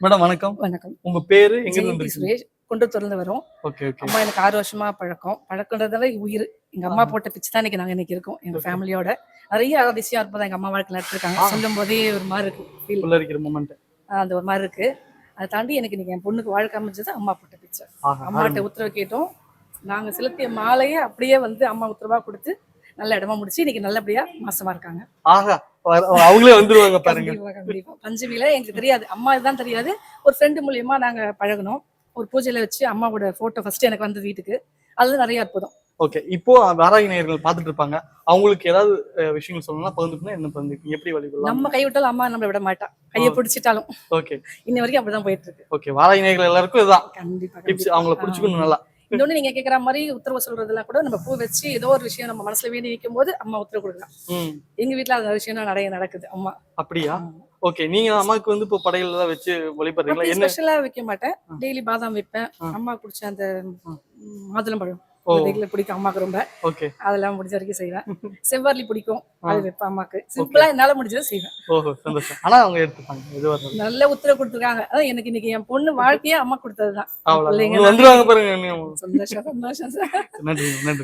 Madam வணக்கம். வணக்கம். உங்க பேரு எங்க இருந்து ஜெயந்தி வந்திருக்கீங்க? சுரேஷ். குன்றத்தூர்லேருந்து வரோம். Okay, okay. அம்மா எனக்கு 6 வருஷமா பழக்கம். பழக்கன்றதால உயிர். எங்க அம்மா போட்ட பிச்சை தான் நாங்க இன்னைக்கு இருக்கோம். எங்க ஓகே. ஃபேமிலியோட. நிறைய அதிசயம் அற்புதம் எங்க அம்மா வாழ்க்கையில நடந்திருக்காங்க. சொல்லும்போதே ஒரு மாரி இருக்கு. ஃபீல் புல்லரிக்கிற மொமெண்ட். அந்த ஒரு மாரி இருக்கு. அதை தாண்டி எனக்கு இன்னைக்கு என் பொண்ணுக்கு வாழ்க்கை அமைஞ்சது அம்மா போட்ட பிச்சை. ஆஹா, அம்மாட்ட அருமை. உத்தரவு கேட்டோம். நாங்க செலுத்திய மாலையே அப்படியே வந்து அம்மா உத்தரவா கொடுத்து நல்ல இடமா முடிச்சு இன்னைக்கு நல்லபடியா மாசமா இருக்காங்க. ஆஹா, அவங்களே வந்துருவாங்க பாருங்க. கண்டிப்பா கண்டிப்பா. பஞ்சமியில எங்களுக்கு தெரியாது, அம்மா இதுதான் தெரியாது. ஒரு ஃப்ரெண்டு மூலியமா நாங்க பழகணும். ஒரு பூஜையில வச்சு அம்மாவோட போட்டோ ஃபர்ஸ்ட் எனக்கு வந்து வீட்டுக்கு அது நிறைய அற்புதம். ஓகே. இப்போ வாராகி நேயர்கள் பார்த்துட்டு இருப்பாங்க. அவங்களுக்கு ஏதாவது விஷயங்கள் சொல்லணும்னா பகிர்ந்துக்கணும். என்ன பகிர்ந்துக்கீங்க? எப்படி வழிபடலாம்? நம்ம கைவிட்டாலும் அம்மா நம்மள விட மாட்டா. கையை பிடிச்சிட்டாலும். ஓகே. இன்ன வரைக்கும் அப்படிதான் போயிட்டு இருக்கு. ஓகே. வாராகி நேயர்கள் எல்லாருக்கும் இதுதான் கண்டிப்பா டிப்ஸ். கண்டிப்பா. அவங்கள பிடிச்சுக்கணும் நல்லா. இன்னொன்னு நீங்க கேக்குற மாதிரி உத்தரவு சொல்றதெல்லாம் கூட நம்ம பூ வச்சு ஏதோ ஒரு விஷயம் நம்ம மனசுல வேண்டி நிற்கும் போது அம்மா உத்தரவு கொடுக்கலாம். எங்க வீட்டுல அந்த விஷயம் நிறைய நடக்குது. அம்மா அப்படியா? ஓகே. நீங்க அம்மாவுக்கு வந்து இப்போ படைகள் எல்லாம் வச்சு வழிபடுறீங்களா? என்ன ஸ்பெஷலா வைக்க மாட்டேன். டெய்லி பாதாம் வைப்பேன். அம்மா குடிச்ச அந்த மாதுளம்பழம் பிடிக்கும் அம்மாக்கு ரொம்ப. ஓகே. அதெல்லாம் முடிஞ்ச வரைக்கும் செய்வேன். செவ்வரளி பிடிக்கும், அது வைப்பேன் அம்மாக்கு. சிம்பிளா என்னால முடிஞ்சதை செய்வேன். ஓஹோ, சந்தோஷம். ஆனா அவங்க எடுத்துப்பாங்க எதுவா இருந்தாலும். நல்ல உத்தரவு கொடுத்துருக்காங்க. அதான் எனக்கு இன்னைக்கு என் பொண்ணு வாழ்க்கையே அம்மா கொடுத்ததுதான். வந்துருவாங்க பாருங்க. சந்தோஷம் சந்தோஷம். நன்றி, நன்றி.